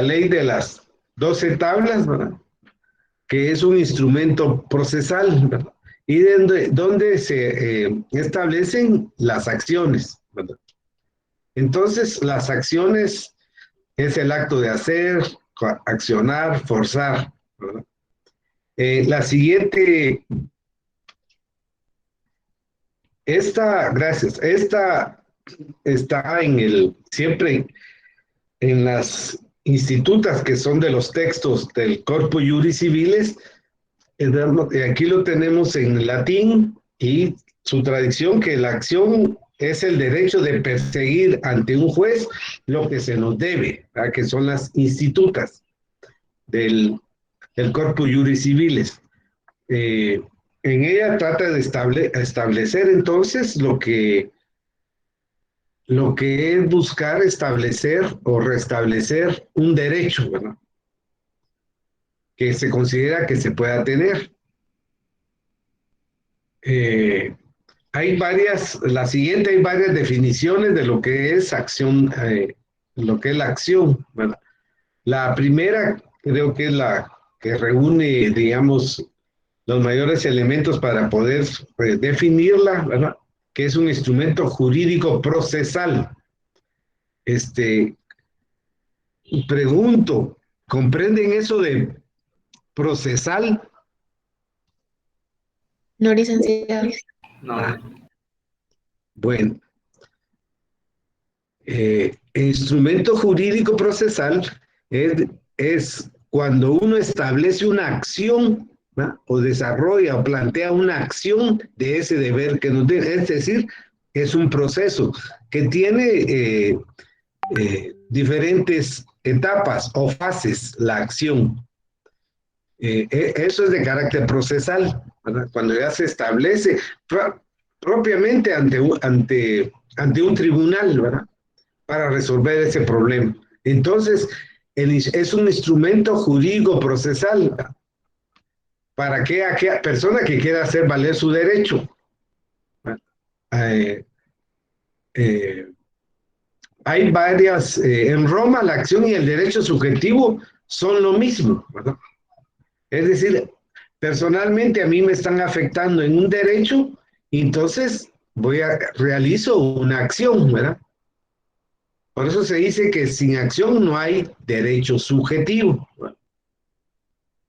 ley de las 12 tablas, ¿verdad? Que es un instrumento procesal, ¿verdad? Y donde se establecen las acciones, ¿verdad? Entonces, las acciones es el acto de hacer, accionar, forzar, ¿verdad? La siguiente, gracias, esta está siempre en las institutas que son de los textos del Corpus Juris Civilis. Aquí lo tenemos en latín y su tradición, que la acción es el derecho de perseguir ante un juez lo que se nos debe, ¿verdad? Que son las institutas del Corpus Juris Civilis. Eh, en ella trata de establecer entonces lo que es buscar establecer o restablecer un derecho, ¿verdad? Que se considera que se pueda tener. Eh, hay varias definiciones de lo que es acción, lo que es la acción, ¿verdad? La primera creo que es la que reúne, digamos, los mayores elementos para poder definirla, ¿verdad? Que es un instrumento jurídico procesal. Este, Pregunto, ¿comprenden eso de procesal? No, licenciado. No. Bueno, instrumento jurídico procesal es cuando uno establece una acción, ¿no? O desarrolla o plantea una acción de ese deber que nos tiene. Es decir, es un proceso que tiene diferentes etapas o fases, la acción. Eso es de carácter procesal, ¿verdad? Cuando ya se establece propiamente ante un tribunal, ¿verdad? Para resolver ese problema. Entonces, es un instrumento jurídico procesal para aquella persona que quiera hacer valer su derecho. Eh, eh, Hay varias, en Roma la acción y el derecho subjetivo son lo mismo, ¿verdad? Es decir, personalmente a mí me están afectando en un derecho, y entonces realizo una acción, ¿verdad? Por eso se dice que sin acción no hay derecho subjetivo.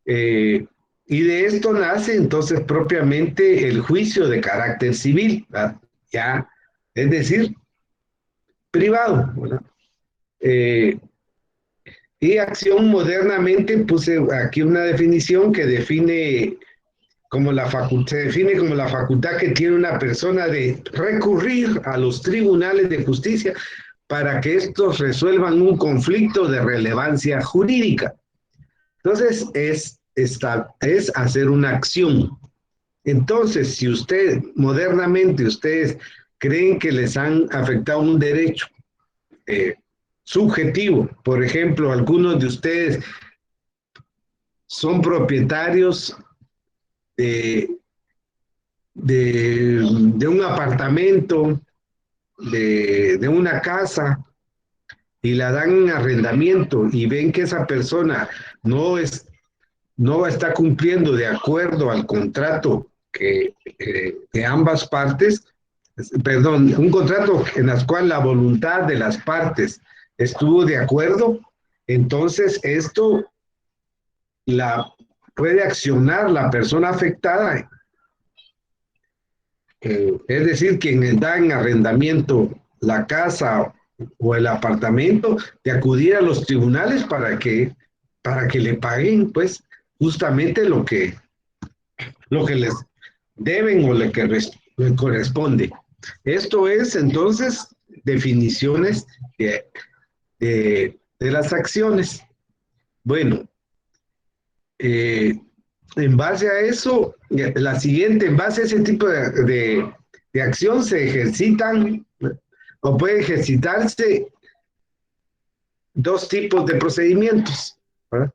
Eh, y de esto nace entonces propiamente el juicio de carácter civil, ¿verdad? Ya, es decir, privado, ¿verdad? Eh, y acción modernamente puse aquí una definición que define se define como la facultad que tiene una persona de recurrir a los tribunales de justicia para que estos resuelvan un conflicto de relevancia jurídica. Entonces, es hacer una acción. Entonces, si modernamente ustedes creen que les han afectado un derecho subjetivo, por ejemplo, algunos de ustedes son propietarios de, de un apartamento, de una casa, y la dan en arrendamiento y ven que esa persona no es, no está cumpliendo de acuerdo al contrato de ambas partes, perdón, un contrato en el cual la voluntad de las partes estuvo de acuerdo, entonces esto la puede accionar la persona afectada, es decir, quien da en arrendamiento la casa o el apartamento, de acudir a los tribunales para que le paguen, pues, justamente lo que les deben o lo que les corresponde. Esto es, entonces, definiciones de las acciones. Bueno, eh, en base a eso, la siguiente, en base a ese tipo de acción se ejercitan o puede ejercitarse dos tipos de procedimientos, ¿verdad?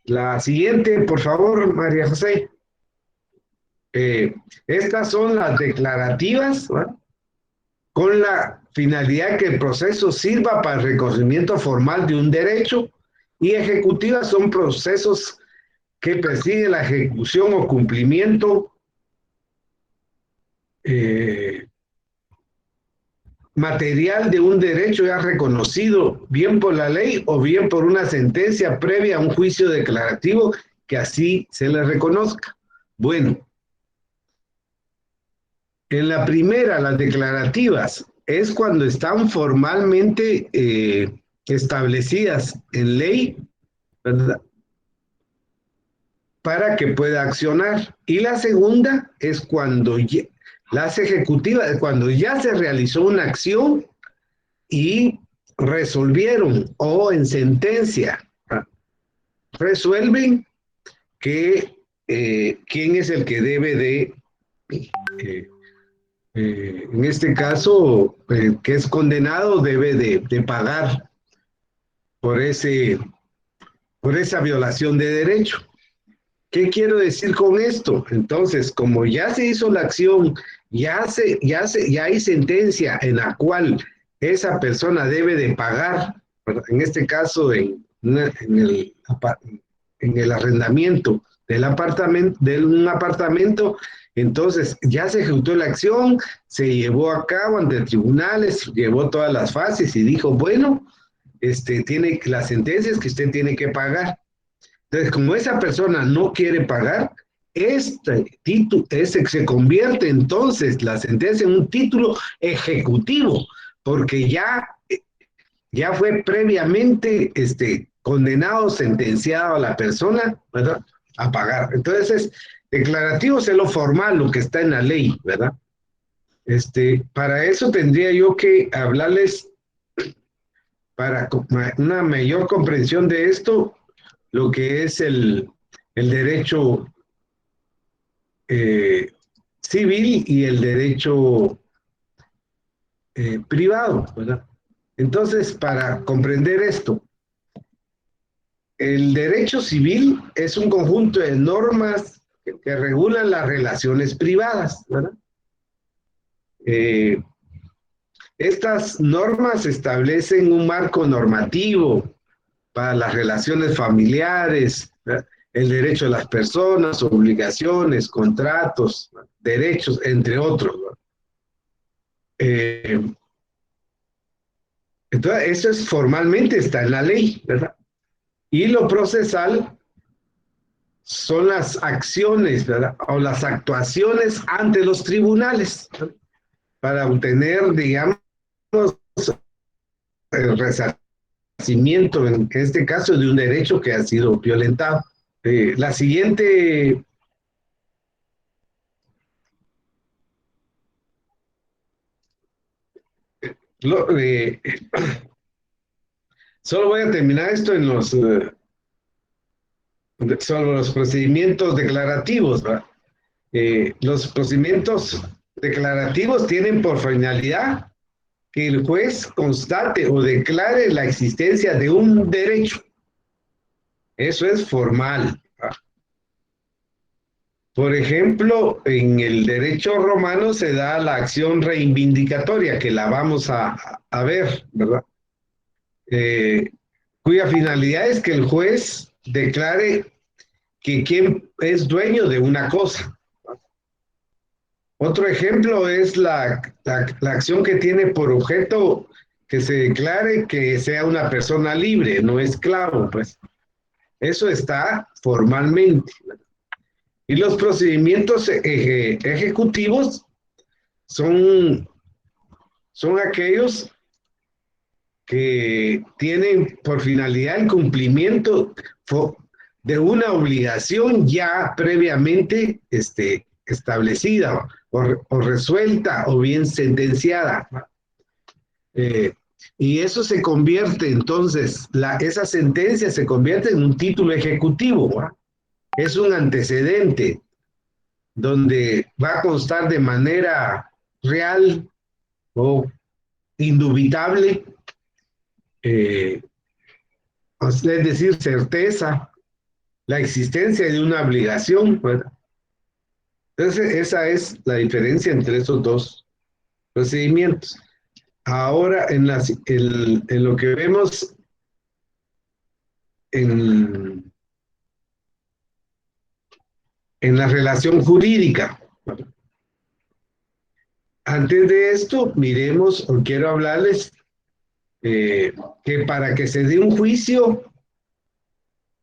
La siguiente, por favor, María José. Estas son las declarativas, ¿verdad? Con la finalidad que el proceso sirva para el reconocimiento formal de un derecho Y ejecutivas son procesos que persiguen la ejecución o cumplimiento eh, material de un derecho ya reconocido, bien por la ley o bien por una sentencia previa a un juicio declarativo que así se le reconozca. Bueno, en la primera, las declarativas, es cuando están formalmente establecidas en ley, ¿verdad? Para que pueda accionar. Y la segunda es cuando las ejecutivas, cuando ya se realizó una acción y resolvieron o en sentencia resuelven que quién es el que debe de, eh, en este caso, que es condenado, debe de pagar por, por esa violación de derecho. ¿Qué quiero decir con esto? Entonces, como ya se hizo la acción, ya hay sentencia en la cual esa persona debe de pagar, en este caso en el arrendamiento de un apartamento, entonces ya se ejecutó la acción, se llevó a cabo ante tribunales, llevó todas las fases y dijo, bueno, tiene las sentencias que usted tiene que pagar. Entonces, como esa persona no quiere pagar, este título se convierte entonces la sentencia en un título ejecutivo, porque ya fue previamente condenado, sentenciado a la persona, ¿verdad? A pagar. Entonces, declarativo es lo formal, lo que está en la ley, ¿verdad? Para eso tendría yo que hablarles para una mayor comprensión de esto, lo que es el derecho eh, civil y el derecho privado, ¿verdad? Entonces, para comprender esto, el derecho civil es un conjunto de normas que regulan las relaciones privadas, ¿verdad? Eh, Estas normas establecen un marco normativo para las relaciones familiares, ¿verdad? El derecho de las personas, obligaciones, contratos, derechos, entre otros, ¿verdad? Eh, entonces, eso es formalmente está en la ley, ¿verdad? Y lo procesal son las acciones, ¿verdad? O las actuaciones ante los tribunales, ¿verdad? Para obtener, digamos, el resarcimiento, en este caso, de un derecho que ha sido violentado. La siguiente, lo, solo voy a terminar esto en sobre los procedimientos declarativos, ¿verdad? Los procedimientos declarativos tienen por finalidad que el juez constate o declare la existencia de un derecho. Eso es formal. Por ejemplo, en el derecho romano se da la acción reivindicatoria, que la vamos a ver, ¿verdad? Eh, Cuya finalidad es que el juez declare que quien es dueño de una cosa. Otro ejemplo es la acción que tiene por objeto que se declare que sea una persona libre, no esclavo, pues. Eso está formalmente. Y los procedimientos ejecutivos son, son aquellos que tienen por finalidad el cumplimiento de una obligación ya previamente establecida o resuelta o bien sentenciada. Eh, y eso se convierte entonces, esa sentencia se convierte en un título ejecutivo, ¿va? Es un antecedente donde va a constar de manera real o indubitable, eh, es decir, certeza, la existencia de una obligación, ¿verdad? Entonces, esa es la diferencia entre esos dos procedimientos. Ahora, en lo que vemos en, en la relación jurídica. Antes de esto, miremos, o quiero hablarles que para que se dé un juicio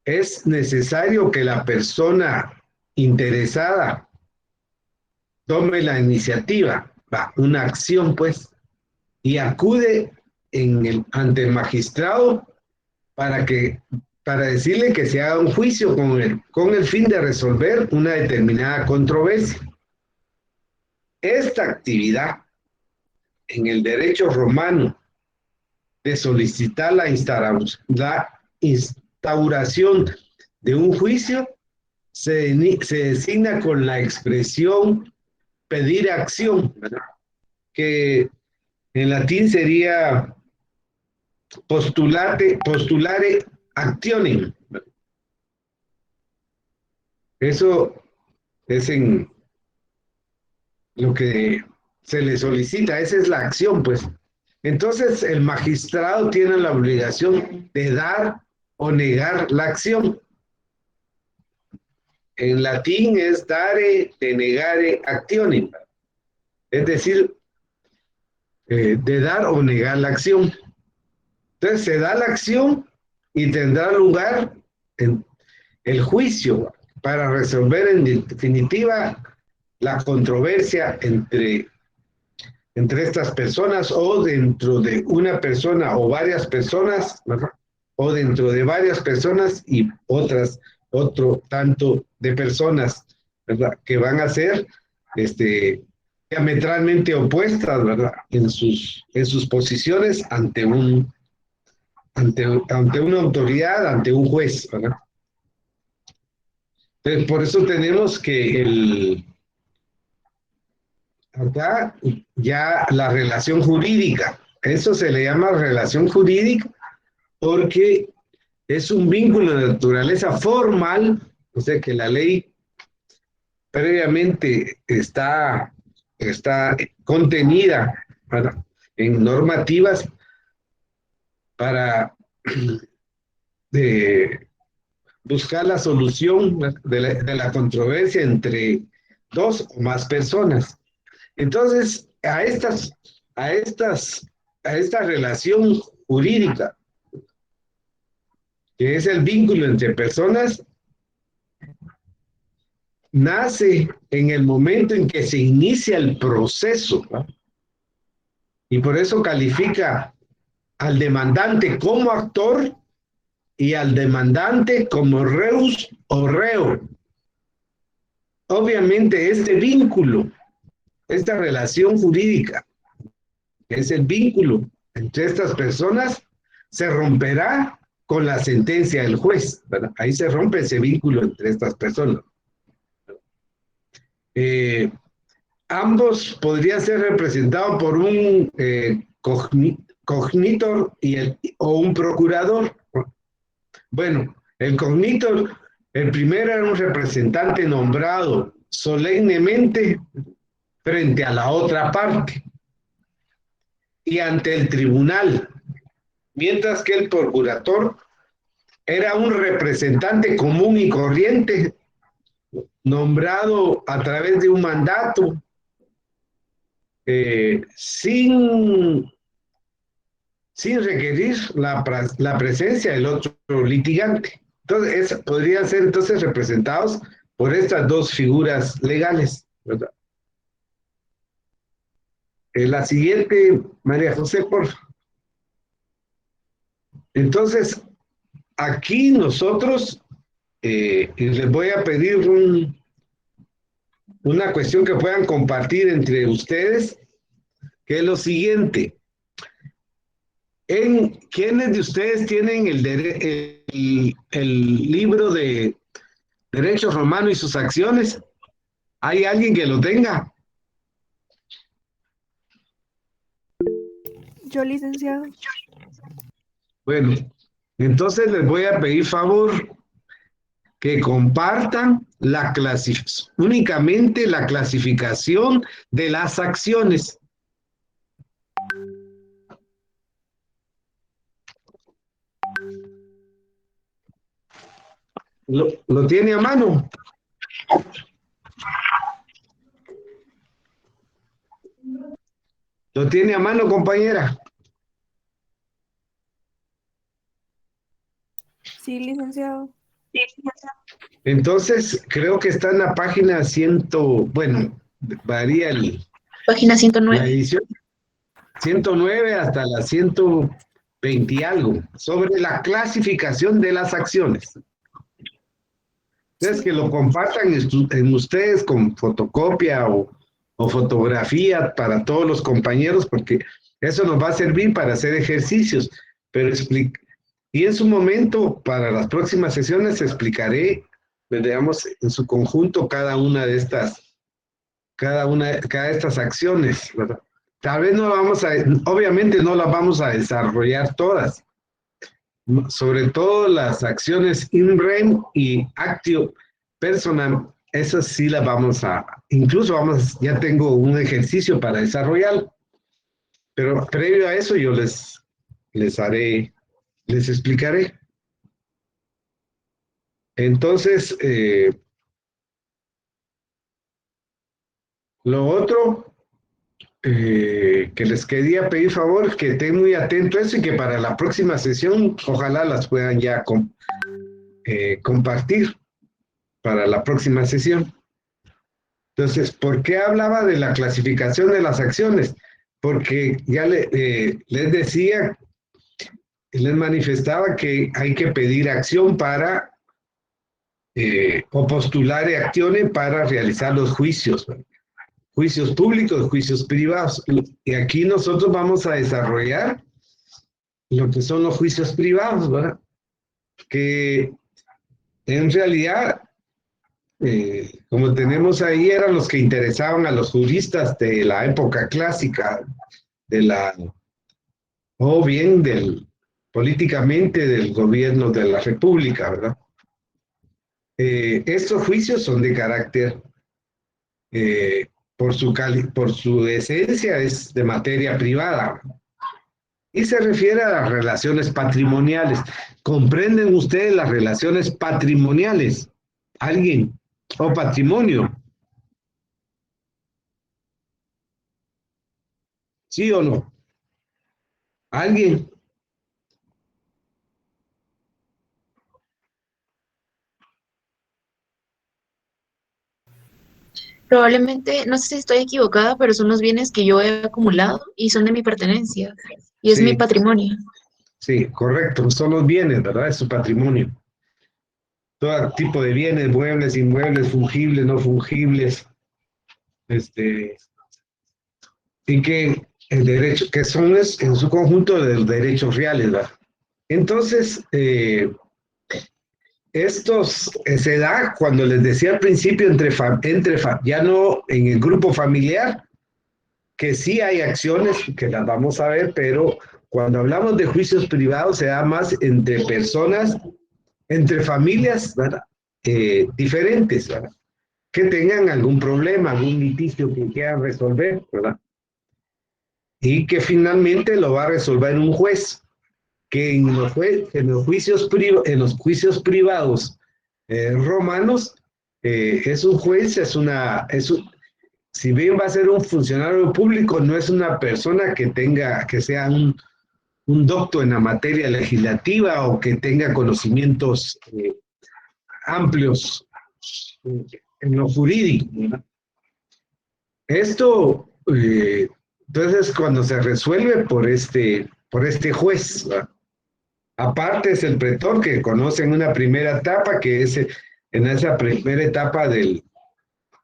es necesario que la persona interesada tome la iniciativa, va, una acción, pues, y acude ante el magistrado para para decirle que se haga un juicio con el fin de resolver una determinada controversia. Esta actividad en el derecho romano de solicitar la instauración de un juicio se designa con la expresión pedir acción, ¿verdad? Que en latín sería postulare actionem. Eso es en lo que se le solicita, esa es la acción, pues. Entonces, el magistrado tiene la obligación de dar o negar la acción. En latín es dare, denegare actionem, es decir, de dar o negar la acción. Entonces, se da la acción y tendrá lugar en el juicio para resolver en definitiva la controversia entre estas personas o dentro de una persona o varias personas, ¿verdad? O dentro de varias personas y otro tanto de personas, ¿verdad? Que van a ser diametralmente opuestas, ¿verdad? En sus posiciones ante una autoridad, ante un juez, ¿verdad? Entonces, por eso tenemos que acá ya la relación jurídica, eso se le llama relación jurídica porque es un vínculo de naturaleza formal, o sea que la ley previamente está contenida, ¿verdad? En normativas para de buscar la solución de la controversia entre dos o más personas. Entonces, a estas, a esta relación jurídica, que es el vínculo entre personas, nace en el momento en que se inicia el proceso, ¿no? Y por eso califica al demandante como actor y al demandante como reus o reo. Obviamente este vínculo, esta relación jurídica, que es el vínculo entre estas personas, se romperá con la sentencia del juez, ¿verdad? Ahí se rompe ese vínculo entre estas personas. Eh, Ambos podrían ser representados por un cognitor o un procurador. Bueno, el cognitor, el primero era un representante nombrado solemnemente frente a la otra parte y ante el tribunal, mientras que el procurador era un representante común y corriente nombrado a través de un mandato sin requerir la presencia del otro litigante. Entonces, podrían ser entonces representados por estas dos figuras legales, ¿verdad? La siguiente, María José, por favor. Entonces, aquí nosotros, y les voy a pedir una cuestión que puedan compartir entre ustedes, que es lo siguiente. ¿Quiénes de ustedes tienen el libro de Derecho Romano y sus acciones? ¿Hay alguien que lo tenga? Yo, licenciado. Bueno, entonces les voy a pedir favor que compartan únicamente la clasificación de las acciones. lo tiene a mano. Lo tiene a mano, compañera. Sí, licenciado. Entonces, creo que está en la página 100, bueno, varía Página la 109. edición, 109 hasta la 120 y algo, sobre la clasificación de las acciones. Entonces, Sí. que lo compartan en ustedes con fotocopia o fotografía para todos los compañeros, porque eso nos va a servir para hacer ejercicios. Pero y en su momento, para las próximas sesiones, explicaré, veamos, en su conjunto cada de estas acciones, ¿verdad? Tal vez no vamos obviamente no las vamos a desarrollar todas, sobre todo las acciones in-rem y actio personal, esas sí las incluso ya tengo un ejercicio para desarrollar, pero previo a eso yo les explicaré. Entonces, lo otro que les quería pedir favor, que estén muy atentos a eso y que para la próxima sesión ojalá las puedan ya compartir para la próxima sesión. Entonces, ¿por qué hablaba de la clasificación de las acciones? Porque ya les decía, les manifestaba que hay que pedir acción o postular acciones para realizar los juicios, ¿verdad? Juicios públicos, juicios privados. Y aquí nosotros vamos a desarrollar lo que son los juicios privados, ¿verdad? Que en realidad, como tenemos ahí, eran los que interesaban a los juristas de la época clásica, de la, o bien políticamente del gobierno de la República, ¿verdad? Estos juicios son de carácter, por su esencia, es de materia privada y se refiere a las relaciones patrimoniales. ¿Comprenden ustedes las relaciones patrimoniales? ¿Alguien? ¿O patrimonio? ¿Sí o no? ¿Alguien? Probablemente, no sé si estoy equivocada, pero son los bienes que yo he acumulado y son de mi pertenencia. Y es mi Sí, patrimonio. sí, correcto. Son los bienes, ¿verdad? Es su patrimonio. Todo tipo de bienes, muebles, inmuebles, fungibles, no fungibles, este, y que el derecho, que son en su conjunto de los derechos reales, ¿verdad? Entonces, estos se da cuando les decía al principio ya no en el grupo familiar, que sí hay acciones que las vamos a ver, pero cuando hablamos de juicios privados se da más entre personas, entre familias, ¿verdad? Diferentes, ¿verdad? Que tengan algún problema, algún litigio que quieran resolver, ¿verdad? Y que finalmente lo va a resolver un juez, que en los juicios privados romanos, es un juez, si bien va a ser un funcionario público, no es una persona que sea un docto en la materia legislativa o que tenga conocimientos amplios en lo jurídico, ¿no? Esto, entonces, cuando se resuelve por este juez, ¿verdad? Aparte es el pretor que conoce en una primera etapa, que es en esa primera etapa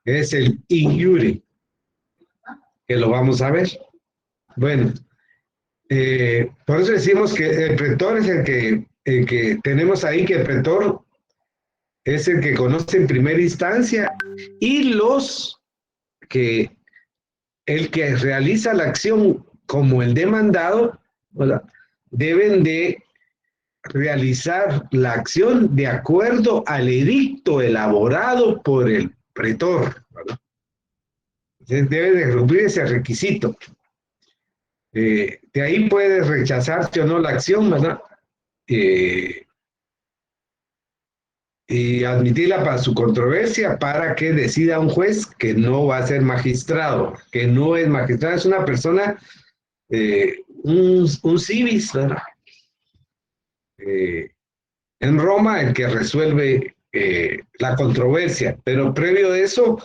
es el in iure, que lo vamos a ver. Bueno, por eso decimos que el pretor es el que tenemos ahí, que el pretor es el que conoce en primera instancia y que el que realiza la acción como el demandado, ¿verdad? Deben de realizar la acción de acuerdo al edicto elaborado por el pretor, ¿verdad? Entonces debe de cumplir ese requisito. De ahí puede rechazarse o no la acción, ¿verdad? Eh, y admitirla para su controversia para que decida un juez que no va a ser magistrado, que no es magistrado, es una persona, un civis, ¿verdad? Eh, en Roma el que resuelve la controversia, pero previo a eso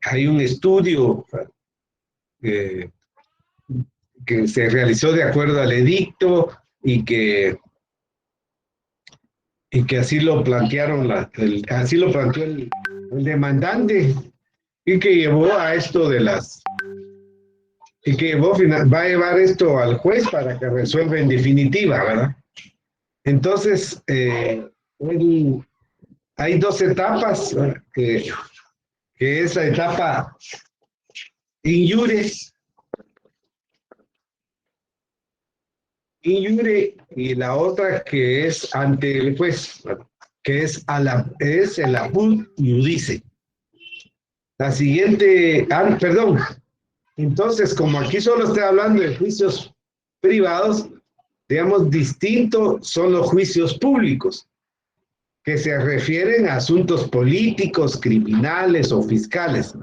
hay un estudio eh, que se realizó de acuerdo al edicto y que así lo plantearon, así lo planteó el demandante y que llevó a esto de las, y que llevó, va a llevar esto al juez para que resuelva en definitiva, ¿verdad? Entonces, hay dos etapas, que es la etapa injures, injure y la otra que es ante el juez, ¿verdad? Que es el apud iudice. La siguiente, perdón, entonces, como aquí solo estoy hablando de juicios privados, digamos, distinto son los juicios públicos, que se refieren a asuntos políticos, criminales o fiscales.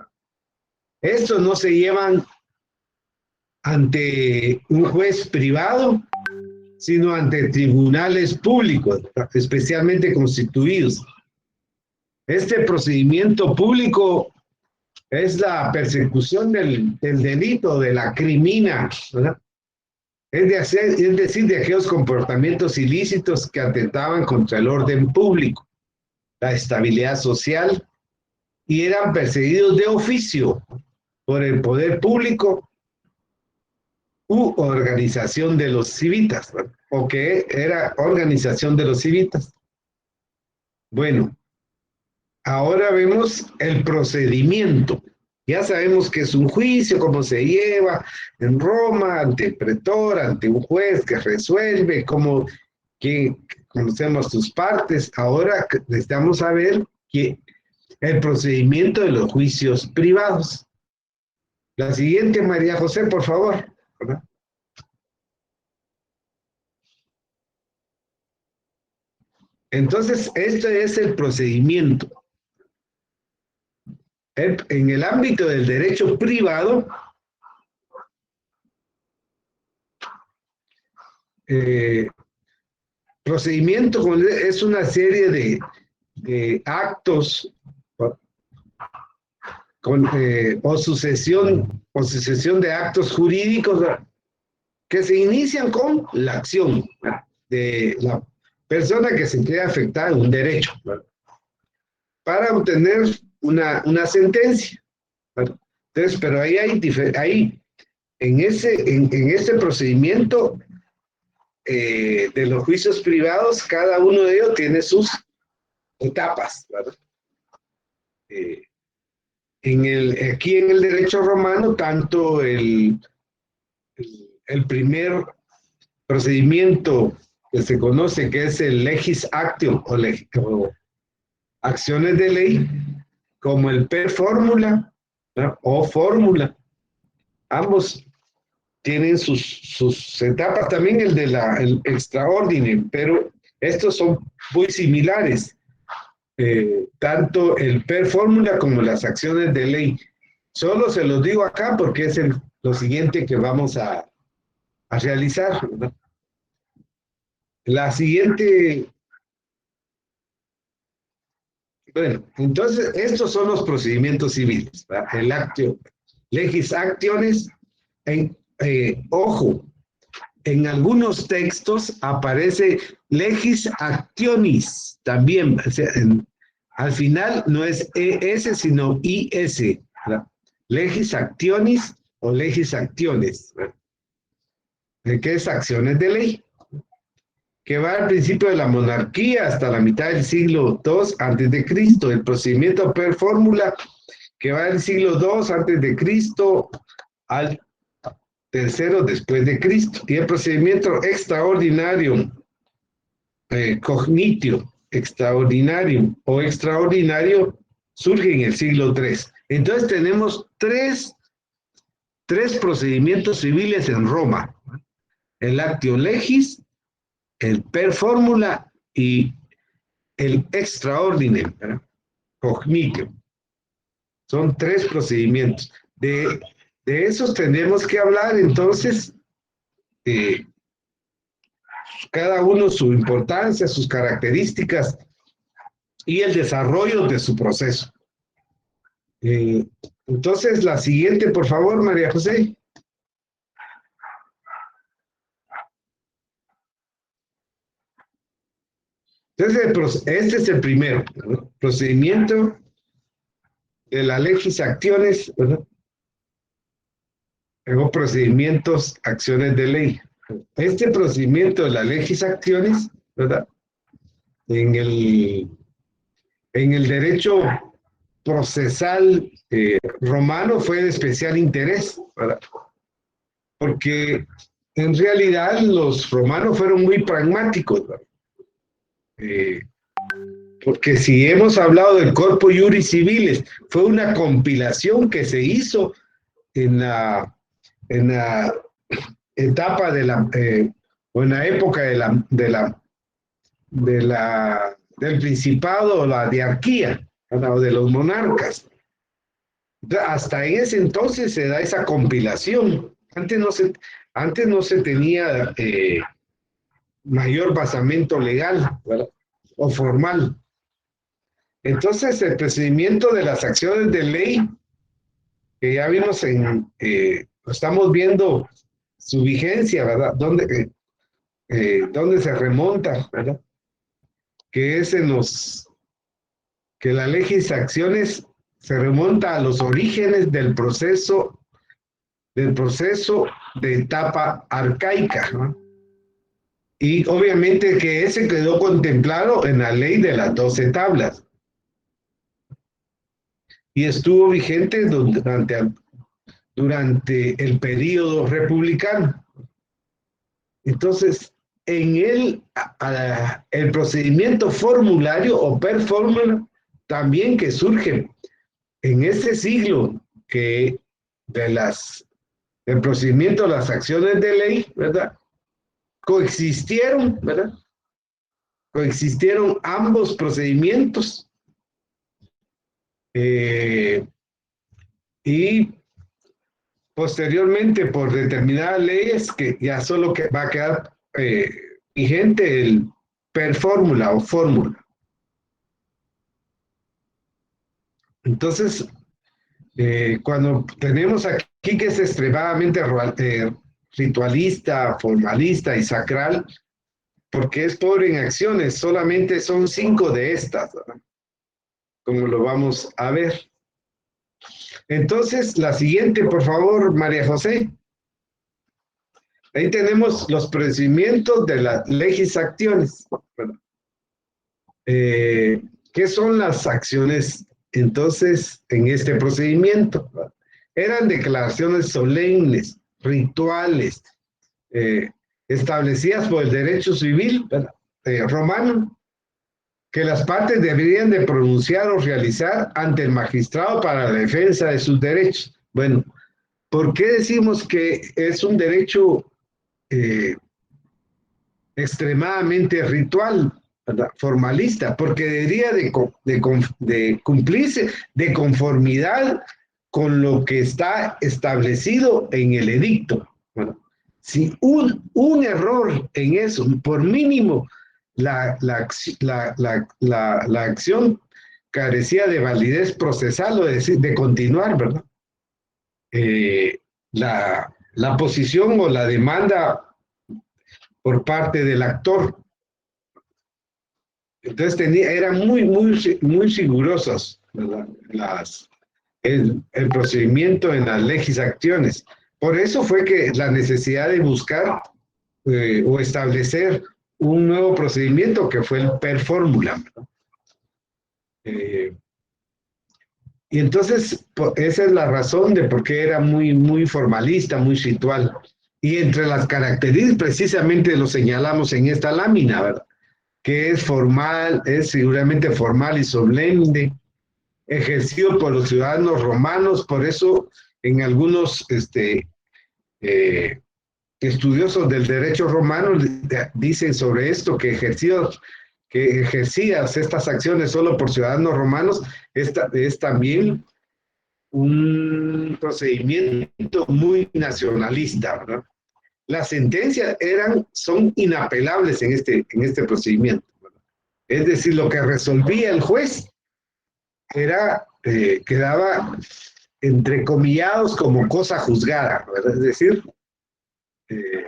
Estos no se llevan ante un juez privado, sino ante tribunales públicos, especialmente constituidos. Este procedimiento público es la persecución del delito, de la crimina, ¿verdad? Es decir, de aquellos comportamientos ilícitos que atentaban contra el orden público, la estabilidad social, y eran perseguidos de oficio por el poder público u organización de los civitas, ¿verdad? O que era organización de los civitas. Bueno, ahora vemos el procedimiento. Ya sabemos que es un juicio, cómo se lleva en Roma, ante el pretor, ante un juez que resuelve, cómo que conocemos sus partes. Ahora necesitamos saber que el procedimiento de los juicios privados. La siguiente, María José, por favor. ¿Verdad? Entonces, este es el procedimiento. En el ámbito del derecho privado, eh, procedimiento es una serie de actos o sucesión de actos jurídicos que se inician con la acción de la persona que se queda afectada en un derecho, ¿verdad? Para obtener una sentencia, ¿verdad? Entonces, pero ahí hay en este procedimiento de los juicios privados, cada uno de ellos tiene sus etapas, ¿verdad? Eh, aquí en el derecho romano, tanto el primer procedimiento que se conoce, que es el legis actio o acciones de ley, como el per fórmula, ¿no? O fórmula, ambos tienen sus etapas, también el de el extraordinario, pero estos son muy similares, tanto el per fórmula como las acciones de ley. Solo se los digo acá porque es lo siguiente que vamos a realizar, ¿verdad? La siguiente, bueno, entonces estos son los procedimientos civiles, ¿verdad? El actio, legis actiones, ojo, en algunos textos aparece legis actionis también, o sea, al final no es ES sino IS, ¿verdad? Legis actionis o legis actiones, ¿verdad? Que es acciones de ley, que va al principio de la monarquía hasta la mitad del siglo II antes de Cristo, el procedimiento per fórmula, que va del siglo II antes de Cristo al tercero después de Cristo, y el procedimiento extraordinario, cognitio, extraordinario o extraordinario, surge en el siglo III. Entonces tenemos tres procedimientos civiles en Roma: el actio legis, el per fórmula y el extraordinem, ¿verdad? Cognitio. Son 3 procedimientos. De esos tenemos que hablar, entonces, eh, cada uno su importancia, sus características y el desarrollo de su proceso. Entonces, la siguiente, por favor, María José. Entonces, este es el primero, ¿no? Procedimiento de la legis acciones, ¿verdad? Luego procedimientos, acciones de ley. Este procedimiento de la legis acciones, ¿verdad? En el, en el derecho procesal romano fue de especial interés, ¿verdad? Porque en realidad los romanos fueron muy pragmáticos, ¿verdad? Porque si hemos hablado del Corpus Juris Civiles, fue una compilación que se hizo en la etapa de la, o en la época del principado o la diarquía, o de los monarcas. Hasta en ese entonces se da esa compilación. Antes no se tenía mayor basamento legal, ¿verdad? O formal. Entonces, el procedimiento de las acciones de ley, que ya vimos estamos viendo su vigencia, ¿verdad? ¿Dónde se remonta, ¿verdad? Que es que la legis acciones se remonta a los orígenes del proceso de etapa arcaica, ¿no? Y obviamente que ese quedó contemplado en la ley de las 12 tablas. Y estuvo vigente durante el periodo republicano. Entonces, en el procedimiento formulario o per fórmula, también que surge en ese siglo que el procedimiento de las acciones de ley, ¿verdad? Coexistieron, ¿verdad? Coexistieron ambos procedimientos. Y posteriormente, por determinadas leyes, que ya solo va a quedar vigente el per fórmula o fórmula. Entonces, cuando tenemos aquí que es extremadamente ritualista, formalista y sacral, porque es pobre en acciones, solamente son 5 de estas, ¿verdad? Como lo vamos a ver. Entonces, la siguiente, por favor, María José. Ahí tenemos los procedimientos de las legis acciones. ¿Qué son las acciones entonces en este procedimiento? Eran declaraciones solemnes, rituales, establecidas por el derecho civil romano, que las partes deberían de pronunciar o realizar ante el magistrado para la defensa de sus derechos. Bueno, ¿por qué decimos que es un derecho extremadamente ritual, ¿verdad? Formalista? Porque debería de cumplirse de conformidad con lo que está establecido en el edicto. Bueno, si un error en eso, por mínimo, la acción carecía de validez procesal o de continuar, ¿verdad? La posición o la demanda por parte del actor. Entonces eran muy rigurosos, ¿verdad? El procedimiento en las legis acciones. Por eso fue que la necesidad de buscar o establecer un nuevo procedimiento que fue el per fórmula. Y entonces esa es la razón de por qué era muy formalista, muy ritual. Y entre las características precisamente lo señalamos en esta lámina, ¿verdad? Que es formal, es seguramente formal y solemne, ejercido por los ciudadanos romanos. Por eso en algunos estudiosos del derecho romano dicen sobre esto que que ejercías estas acciones solo por ciudadanos romanos, esta es también un procedimiento muy nacionalista, ¿verdad? Las sentencias son inapelables en este procedimiento, ¿verdad? Es decir, lo que resolvía el juez quedaba entrecomillados como cosa juzgada, ¿verdad? Es decir, eh,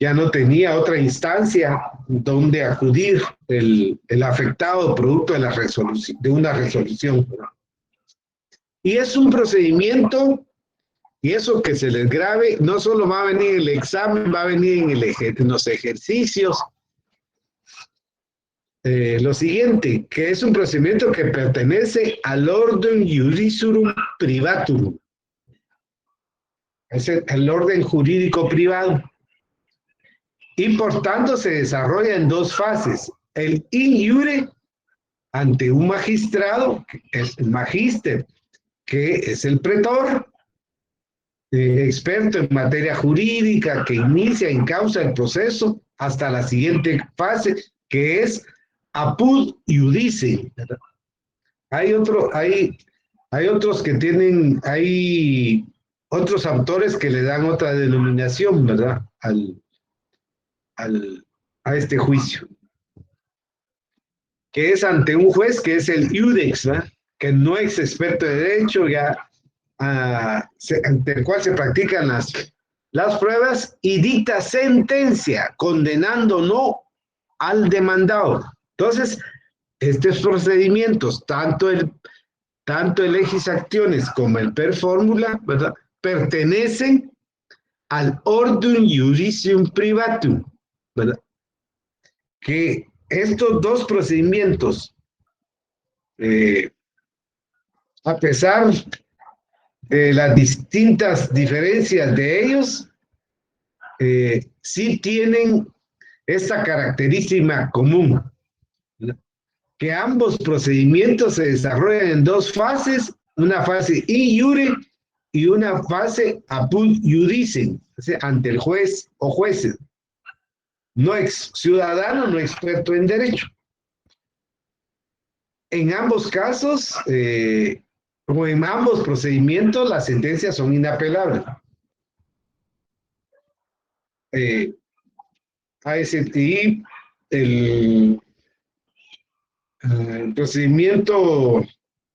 ya no tenía otra instancia donde acudir el afectado producto de, de una resolución. Y es un procedimiento, y eso que se les grabe, no solo va a venir en el examen, va a venir en los ejercicios. Lo siguiente, que es un procedimiento que pertenece al orden judicium privaturum, es el orden jurídico privado. Y por tanto se desarrolla en dos fases. El in iure ante un magistrado, el magíster, que es el pretor, experto en materia jurídica, que inicia en causa el proceso hasta la siguiente fase, que es apud iudice. Hay otros que tienen, hay otros autores que le dan otra denominación, ¿verdad? Al, a este juicio, que es ante un juez que es el iudex, ¿verdad? Que no es experto de derecho, ya ante el cual se practican las pruebas y dicta sentencia, condenando no al demandado. Entonces, estos procedimientos, tanto el legis actiones como el per formula, ¿verdad? Pertenecen al ordum judicium privatum, ¿verdad? Que estos dos procedimientos, a pesar de las distintas diferencias de ellos, sí tienen esta característica común, ¿no? Que ambos procedimientos se desarrollan en dos fases, una fase in iure y una fase apud iudice, o sea, ante el juez o jueces, no ex ciudadano, no experto en derecho. En ambos casos, como en ambos procedimientos, las sentencias son inapelables. ASTI, el, el procedimiento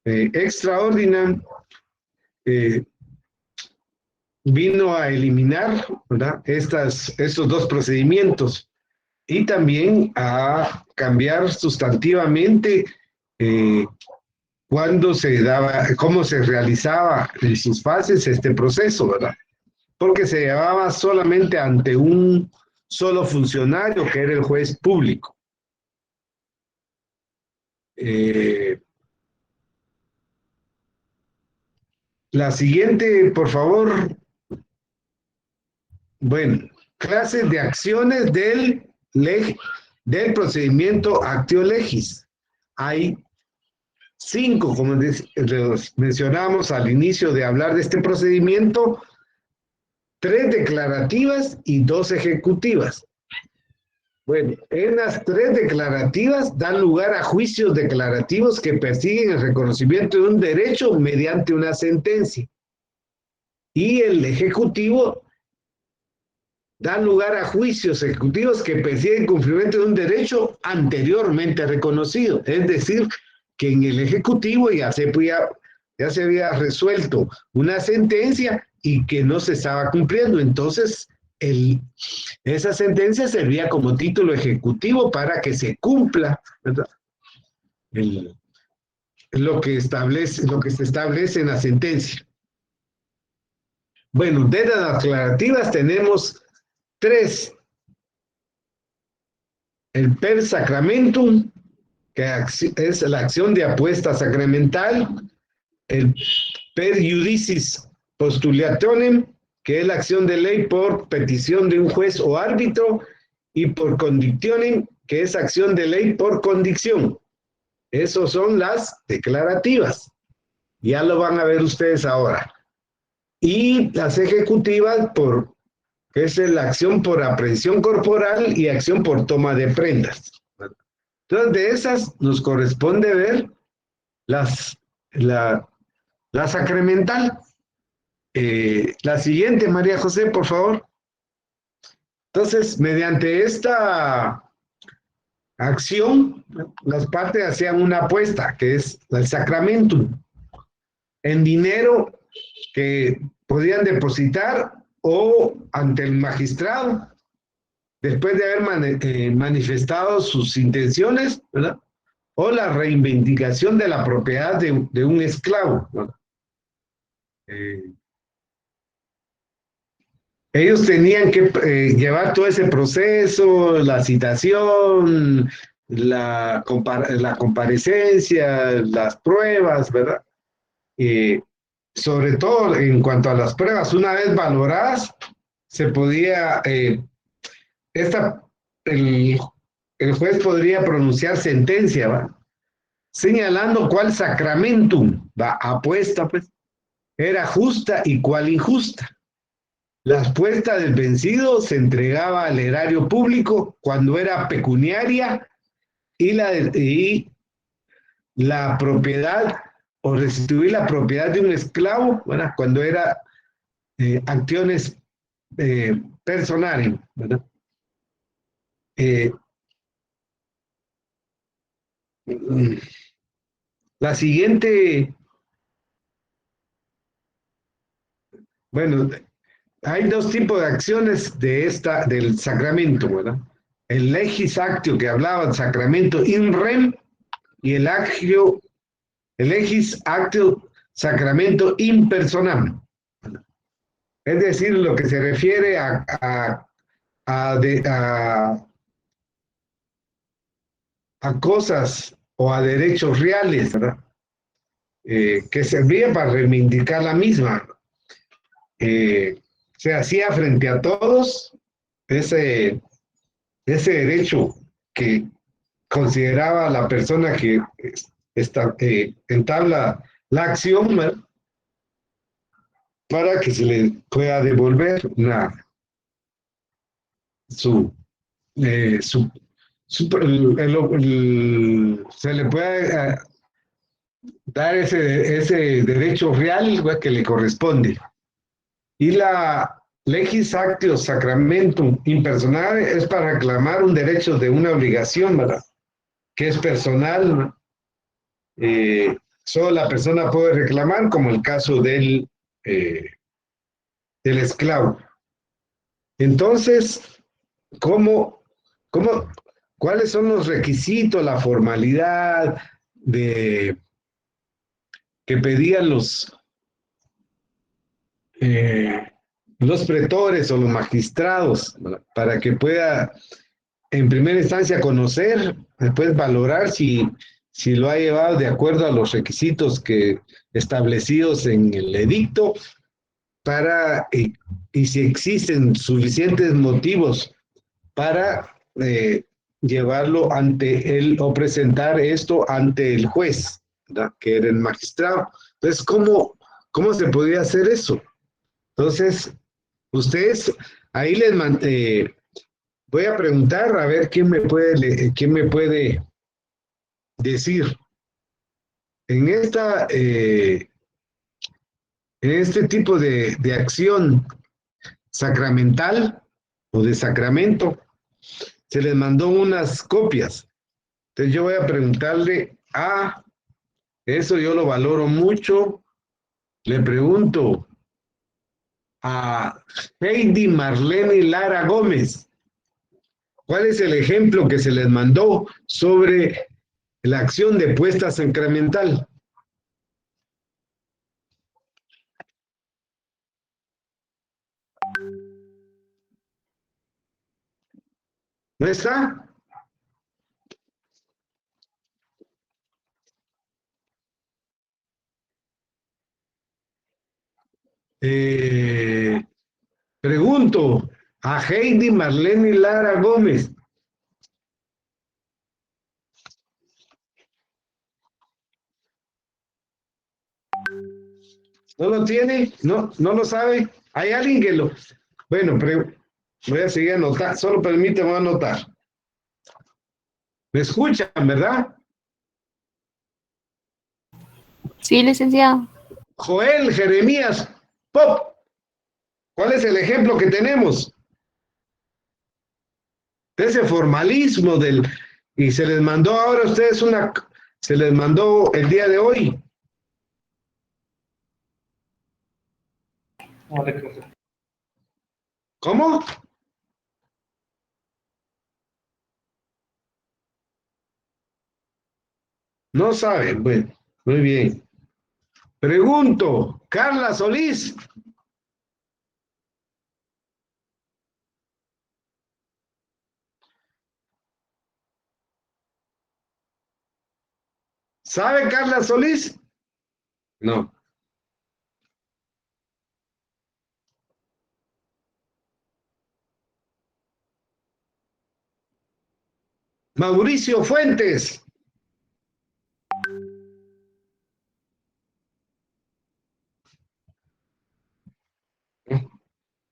extraordinario vino a eliminar, ¿verdad? Estos dos procedimientos y también a cambiar sustantivamente eh, cuándo se daba, cómo se realizaba en sus fases este proceso, ¿verdad? Porque se llevaba solamente ante un solo funcionario, que era el juez público. La siguiente, por favor. Bueno, clases de acciones del procedimiento actio legis. Hay 5, como los mencionamos al inicio de hablar de este procedimiento, 3 declarativas y 2 ejecutivas. Bueno, en las 3 declarativas dan lugar a juicios declarativos que persiguen el reconocimiento de un derecho mediante una sentencia. Y el ejecutivo da lugar a juicios ejecutivos que persiguen cumplimiento de un derecho anteriormente reconocido. Es decir, que en el ejecutivo ya se había resuelto una sentencia y que no se estaba cumpliendo. Entonces, esa sentencia servía como título ejecutivo para que se cumpla, ¿verdad? Lo que se establece en la sentencia. Bueno, de las declarativas tenemos 3. El per sacramentum, que es la acción de apuesta sacramental. El per judicis postulationem, que es la acción de ley por petición de un juez o árbitro, y por condictionem, que es acción de ley por condición. Esas son las declarativas. Ya lo van a ver ustedes ahora. Y las ejecutivas, que es la acción por aprehensión corporal y acción por toma de prendas. Entonces, de esas nos corresponde ver las, la, la sacramental. La siguiente, María José, por favor. Entonces, mediante esta acción, las partes hacían una apuesta, que es el sacramentum, en dinero que podían depositar o ante el magistrado, después de haber manifestado sus intenciones, ¿verdad? O la reivindicación de la propiedad de un esclavo, ¿verdad? Eh, Ellos tenían que llevar todo ese proceso, la citación, la comparecencia, las pruebas, ¿verdad? Eh, Sobre todo en cuanto a las pruebas, una vez valoradas, se podía, esta, el, el juez podría pronunciar sentencia, ¿va? Señalando cuál sacramentum, va, apuesta, pues, era justa y cuál injusta. La apuesta del vencido se entregaba al erario público cuando era pecuniaria y la propiedad o restituir la propiedad de un esclavo, ¿verdad? Cuando era acciones personales, ¿verdad? Eh, la siguiente, bueno, hay dos tipos de acciones del sacramento, ¿verdad? El legis actio que hablaba del sacramento in rem y el legis actio sacramento in personam. Es decir, lo que se refiere a, a cosas o a derechos reales, ¿verdad? Que servía para reivindicar la misma. Se hacía frente a todos ese, ese derecho que consideraba la persona que entabla la acción, ¿verdad? Para que se le pueda devolver su, su, se le puede dar ese derecho real, ¿verdad? Que le corresponde. Y la legis actio sacramentum impersonal es para reclamar un derecho de una obligación, ¿verdad? Que es personal, ¿no? Solo la persona puede reclamar, como el caso del esclavo. Entonces, ¿cómo, cómo, cuáles son los requisitos, la formalidad de, que pedían los pretores o los magistrados, ¿verdad? Para que pueda en primera instancia conocer, después valorar si lo ha llevado de acuerdo a los requisitos que establecidos en el edicto para, y si existen suficientes motivos para llevarlo ante él o presentar esto ante el juez, ¿verdad? Que era el magistrado. Entonces, ¿cómo se podía hacer eso? Entonces, ustedes ahí voy a preguntar a ver quién me puede decir. En en este tipo de acción sacramental o de sacramento, se les mandó unas copias. Entonces yo voy a preguntarle, eso yo lo valoro mucho. Le pregunto a Heidi Marlene Lara Gómez, ¿cuál es el ejemplo que se les mandó sobre la acción de puesta sacramental? ¿No está? Eh, Pregunto a Heidi Marlene Lara Gómez. ¿No lo tiene? ¿No lo sabe? ¿Hay alguien que lo...? Bueno, voy a seguir anotando. Solo permíteme anotar. ¿Me escuchan, verdad? Sí, licenciado. Joel, Jeremías, Pop. ¿Cuál es el ejemplo que tenemos? De ese formalismo del... Y se les mandó ahora a ustedes una... Se les mandó el día de hoy. ¿Cómo? No saben. Bueno, muy bien. Pregunto, Carla Solís. ¿Sabe Carla Solís? No. Mauricio Fuentes.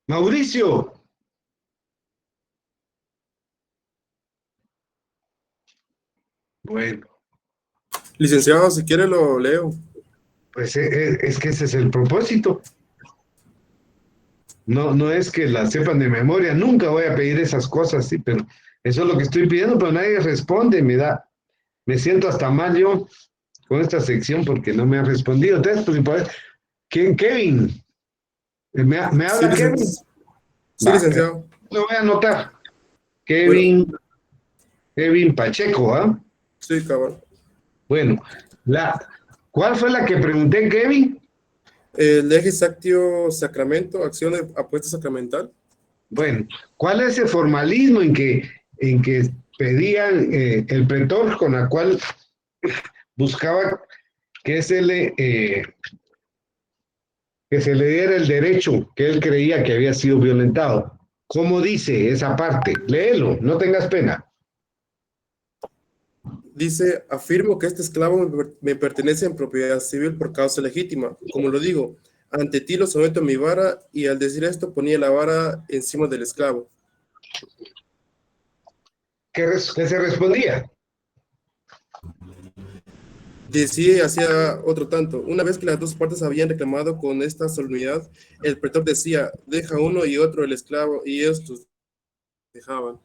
Mauricio. Bueno, Licenciado, si quiere lo leo. pues es que ese es el propósito. No, no es que la sepan de memoria, nunca voy a pedir esas cosas, sí, pero eso es lo que estoy pidiendo, pero nadie responde, me siento hasta mal yo con esta sección porque no me han respondido. Entonces, pues, ¿quién? Kevin. ¿Me Sí, habla Kevin? sí, Va, licenciado. lo voy a anotar. Bueno, Kevin Pacheco, ¿ah? sí, cabal. Bueno, ¿cuál fue la que pregunté, Kevin? El eje actio sacramento, acción de apuesta sacramental. Bueno, ¿cuál es ese formalismo en que pedían el pretor con la cual buscaba que que se le diera el derecho que él creía que había sido violentado? ¿Cómo dice esa parte? Léelo, no tengas pena. Dice, afirmo que este esclavo me pertenece en propiedad civil por causa legítima. Como lo digo, ante ti lo someto a mi vara, y al decir esto ponía la vara encima del esclavo. ¿Qué se respondía? Decía y hacía otro tanto. Una vez que las dos partes habían reclamado con esta solemnidad, el pretor decía, deja uno y otro el esclavo, y estos dejaban.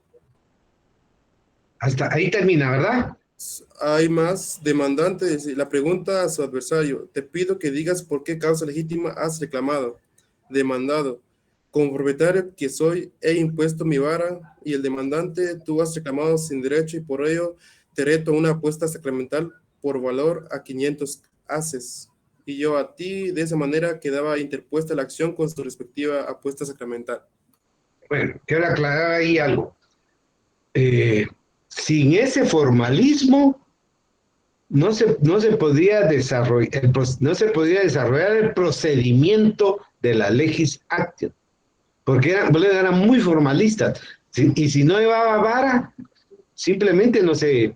Hasta ahí termina, ¿verdad? Hay más demandantes. La pregunta a su adversario: te pido que digas por qué causa legítima has reclamado. Demandado: como propietario que soy, he impuesto mi vara, y el demandante: tú has reclamado sin derecho, y por ello te reto a una apuesta sacramental por valor a 500 haces. Y yo a ti. De esa manera quedaba interpuesta la acción con su respectiva apuesta sacramental. Bueno, quiero aclarar ahí algo. Eh, Sin ese formalismo, no se podía desarrollar no se podía desarrollar el procedimiento de la legis actio, porque eran muy formalistas. Y si no llevaba vara, simplemente no se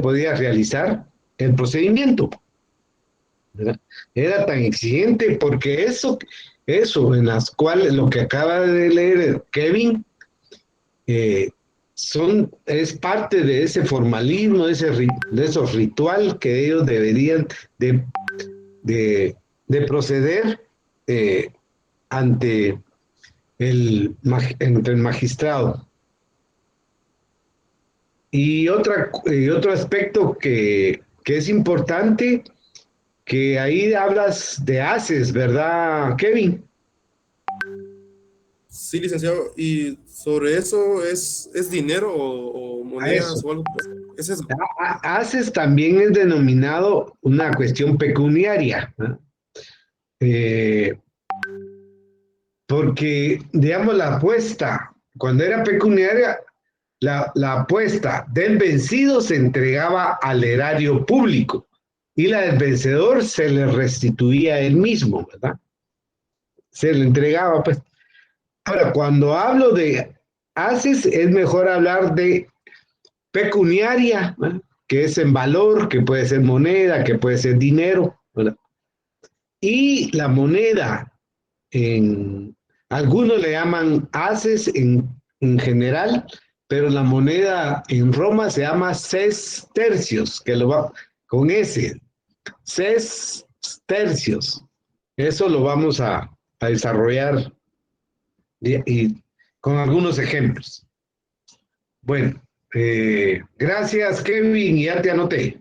podía realizar el procedimiento, ¿verdad? Era tan exigente porque eso en las cuales lo que acaba de leer Kevin, eh, es parte de ese formalismo, de esos ritual que ellos deberían de, de, de proceder eh, ante ante el magistrado. Y otro aspecto que es importante, que ahí hablas de haces, ¿verdad, Kevin? Sí, licenciado. ¿Y sobre eso es dinero o A eso. monedas o algo? Es eso. Haces también es denominado una cuestión pecuniaria, ¿no? Eh, Porque, digamos, la apuesta, cuando era pecuniaria, la apuesta del vencido se entregaba al erario público y la del vencedor se le restituía a él mismo, ¿verdad? Se le entregaba, pues. Ahora, cuando hablo de haces, es mejor hablar de pecuniaria, ¿verdad? Que es en valor, que puede ser moneda, que puede ser dinero, ¿verdad? Y la moneda, en algunos le llaman haces en general, pero la moneda en Roma se llama sestercios, que lo va con S, sestercios. Eso lo vamos a desarrollar y con algunos ejemplos. Bueno, gracias Kevin, ya te anoté.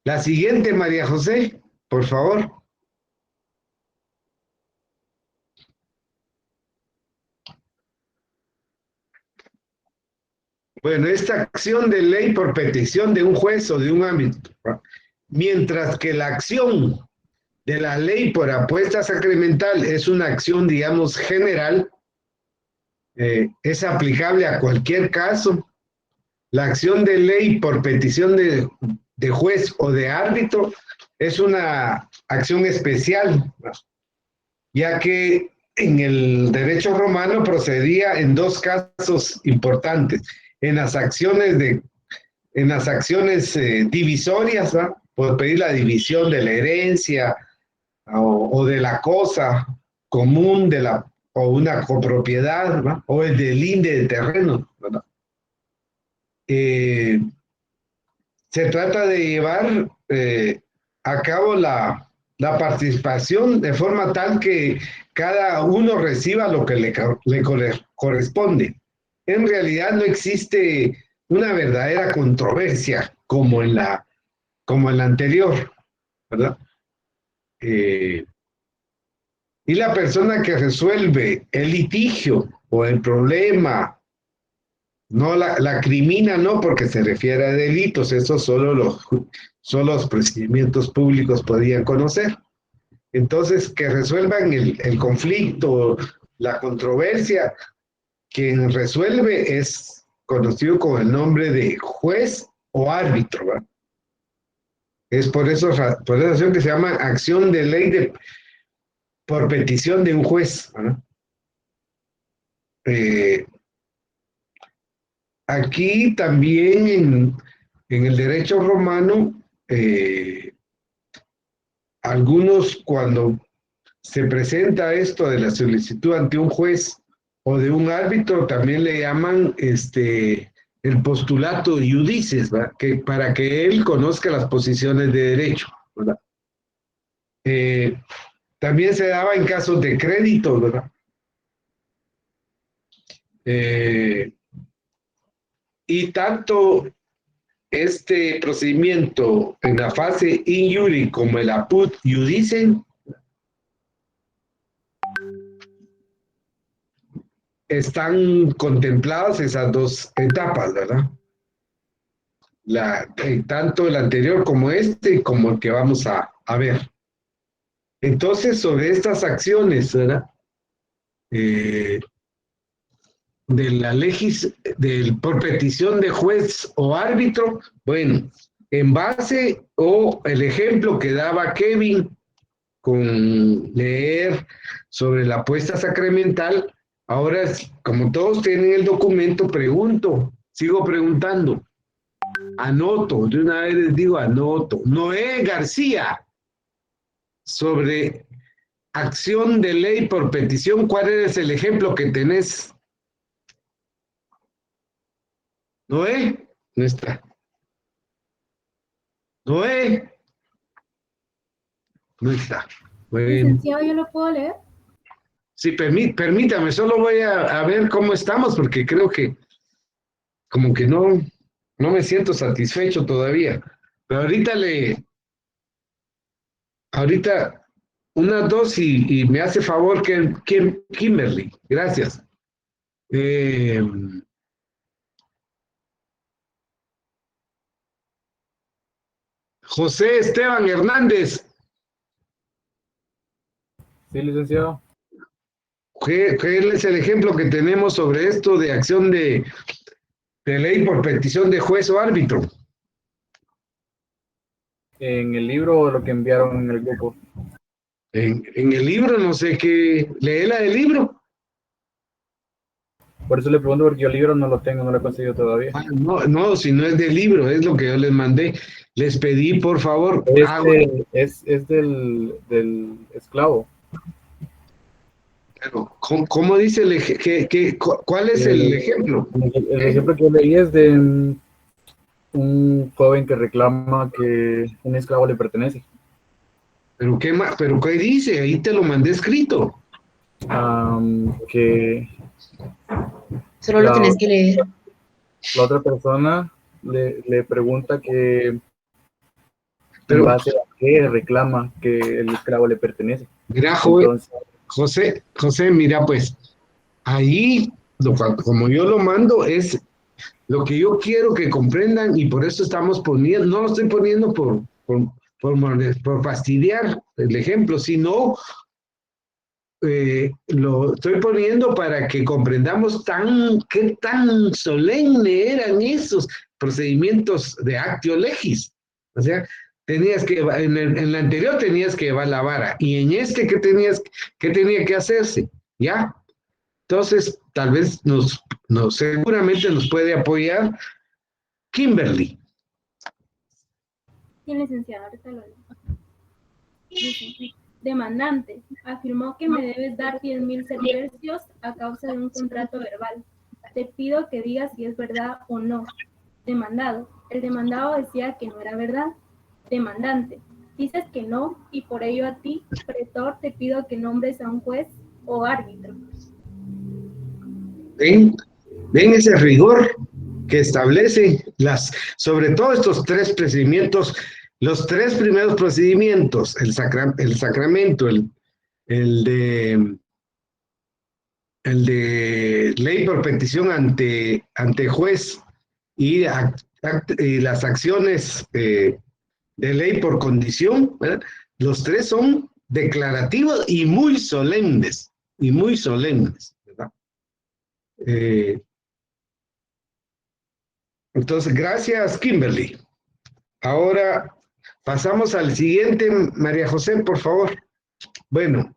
La siguiente, María José, por favor. Bueno, esta acción de ley por petición de un juez o de un ámbito, mientras que la acción de la ley por apuesta sacramental es una acción, digamos, general, es aplicable a cualquier caso. La acción de ley por petición de juez o de árbitro es una acción especial, ya que en el derecho romano procedía en dos casos importantes, en las acciones divisorias, ¿va? Por pedir la división de la herencia o de la cosa común o una copropiedad, ¿va? O el delinde de terreno, ¿verdad? Se trata de llevar a cabo la participación de forma tal que cada uno reciba lo que le corresponde. En realidad no existe una verdadera controversia como en la anterior, ¿verdad? Y la persona que resuelve el litigio o el problema no la crimina, no, porque se refiere a delitos, eso solo los procedimientos públicos podían conocer. Entonces, que resuelvan el conflicto, la controversia, quien resuelve es conocido con el nombre de juez o árbitro, ¿verdad? Es por esa razón que se llama acción de ley por petición de un juez, ¿verdad? Aquí también en el derecho romano, algunos cuando se presenta esto de la solicitud ante un juez o de un árbitro, también le llaman el postulato iudices, ¿verdad? Que para que él conozca las posiciones de derecho, ¿verdad? También se daba en casos de crédito, ¿verdad? Y tanto este procedimiento en la fase in iure como el apud iudicem están contempladas esas dos etapas, ¿verdad? Tanto el anterior como como el que vamos a ver. Entonces, sobre estas acciones, ¿verdad? De la por petición de juez o árbitro, bueno, en base o el ejemplo que daba Kevin con leer sobre la apuesta sacramental, ahora como todos tienen el documento, sigo preguntando, anoto, de una vez les digo anoto, Noé García, sobre acción de ley por petición, ¿cuál es el ejemplo que tenés? Noé, no está. Noé, no está. Bueno. Licenciado, ¿yo lo puedo leer? Sí, permítame, solo voy a ver cómo estamos, porque creo que como que no me siento satisfecho todavía. Pero ahorita unas dos y me hace favor que Kimberly, gracias. José Esteban Hernández. Sí, licenciado. ¿Qué es el ejemplo que tenemos sobre esto de acción de ley por petición de juez o árbitro? En el libro lo que enviaron en el grupo. En el libro, no sé qué. Léela del libro. Por eso le pregunto, porque yo el libro no lo tengo, no lo he conseguido todavía. No, si no es del libro, es lo que yo les mandé. Les pedí, por favor. Es del esclavo. Pero, ¿cómo dice cuál es el ejemplo? El ejemplo que leí es de un joven que reclama que un esclavo le pertenece. ¿Pero qué más? ¿Pero qué dice? Ahí te lo mandé escrito. Que Solo lo la, tenés que leer. la otra persona le pregunta que en Pero, base a qué reclama que el esclavo le pertenece. mira, Entonces, José, mira, pues, ahí, como yo lo mando, es lo que yo quiero que comprendan y por eso estamos poniendo, no lo estoy poniendo por fastidiar el ejemplo, sino lo estoy poniendo para que comprendamos qué tan solemne eran esos procedimientos de actio legis. O sea, tenías que, en el anterior tenías que llevar la vara, y en este, qué tenía que hacerse? ¿Ya? Entonces, tal vez seguramente nos puede apoyar Kimberly. Sí, licenciado, ahorita lo leo. Dice, demandante, afirmó que me debes dar 10.000 sestercios a causa de un contrato verbal. Te pido que digas si es verdad o no. Demandado, el demandado decía que no era verdad. Demandante, dices que no y por ello a ti, pretor, te pido que nombres a un juez o árbitro. ¿Ven ese rigor que establece sobre todo estos tres procedimientos, los tres primeros procedimientos, el sacramento, el de el de ley por petición ante juez y las acciones de ley por condición, ¿verdad? Los tres son declarativos y muy solemnes, ¿verdad? Entonces, gracias, Kimberly. Ahora pasamos al siguiente, María José, por favor. Bueno,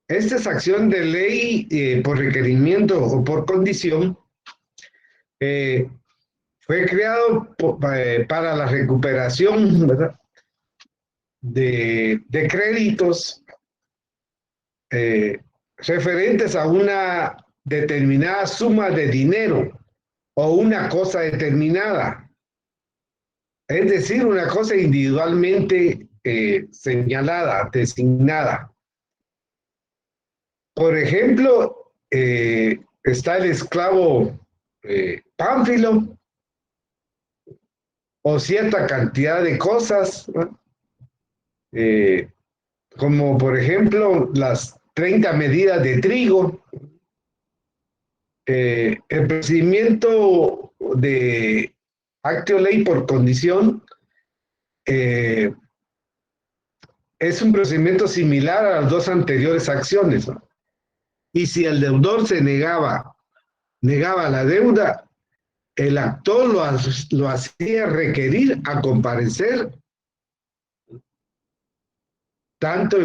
esta es acción de ley por requerimiento o por condición. Fue creado para la recuperación, ¿verdad?, de créditos referentes a una determinada suma de dinero o una cosa determinada. Es decir, una cosa individualmente señalada, designada. Por ejemplo, está el esclavo Pánfilo, o cierta cantidad de cosas, ¿no? Como por ejemplo las 30 medidas de trigo. El procedimiento de actio ley por condición es un procedimiento similar a las dos anteriores acciones, ¿no? Y si el deudor se negaba la deuda, el actor lo hacía requerir a comparecer tanto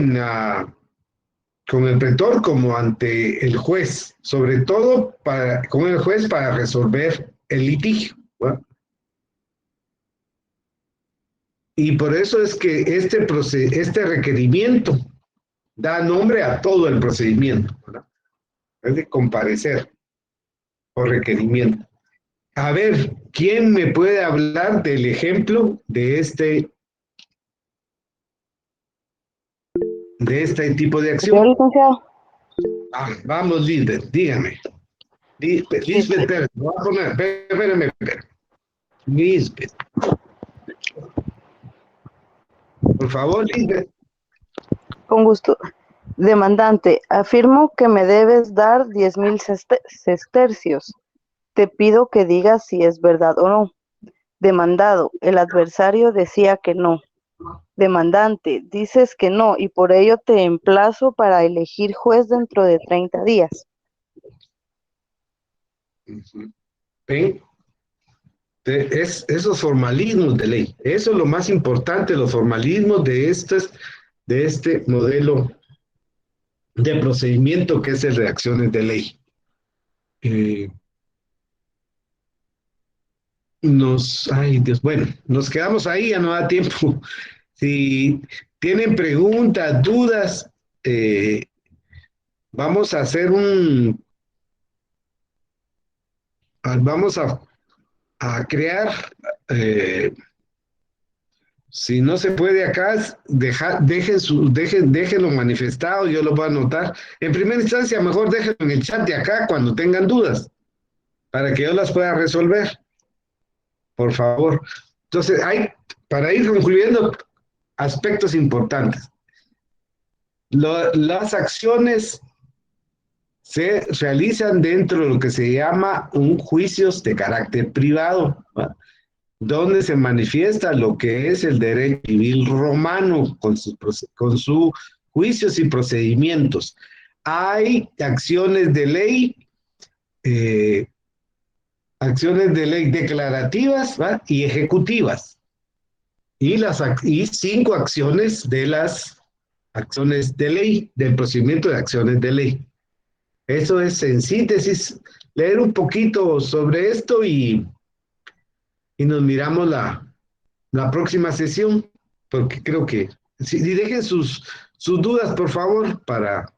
con el pretor como ante el juez, sobre todo con el juez para resolver el litigio, ¿no? Y por eso es que este requerimiento da nombre a todo el procedimiento, ¿verdad? Es de comparecer por requerimiento. A ver, ¿quién me puede hablar del ejemplo de este tipo de acción? Yo, licenciado. Vamos, Lisbeth, dígame. Lisbeth Pérez, me voy a poner, espérame. Lisbeth. Por favor, Lisbeth. Con gusto. Demandante, afirmo que me debes dar 10.000 sestercios. Te pido que digas si es verdad o no. Demandado, el adversario decía que no. Demandante, dices que no y por ello te emplazo para elegir juez dentro de 30 días. ¿Ven? Esos formalismos de ley. Eso es lo más importante, los formalismos de este modelo de procedimiento que es el de acciones de ley. Ay Dios, bueno, nos quedamos ahí, ya no da tiempo. Si tienen preguntas, dudas, vamos a hacer vamos a crear, si no se puede acá, déjenlo manifestado, yo lo voy a anotar. En primera instancia, mejor déjenlo en el chat de acá cuando tengan dudas, para que yo las pueda resolver, por favor. Entonces, para ir concluyendo, aspectos importantes. Las acciones se realizan dentro de lo que se llama un juicios de carácter privado, ¿va? Donde se manifiesta lo que es el derecho civil romano con sus juicios y procedimientos. Hay acciones de ley declarativas, ¿va? Y ejecutivas. Y 5 acciones de las acciones de ley, del procedimiento de acciones de ley. Eso es, en síntesis, leer un poquito sobre esto y nos miramos la próxima sesión, porque creo que, y dejen sus dudas, por favor, para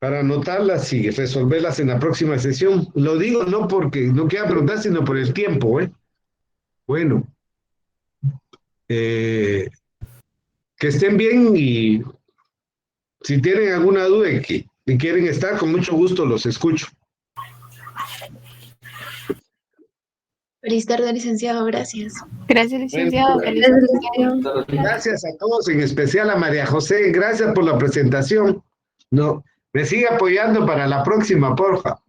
anotarlas y resolverlas en la próxima sesión. Lo digo no porque no quiera preguntar, sino por el tiempo, ¿eh? Bueno, que estén bien y si tienen alguna duda y quieren estar, con mucho gusto los escucho. Feliz tarde, licenciado. Gracias. Gracias, licenciado. Bueno, Feliz tarde. gracias a todos, en especial a María José. Gracias por la presentación. No, me sigue apoyando para la próxima, porfa.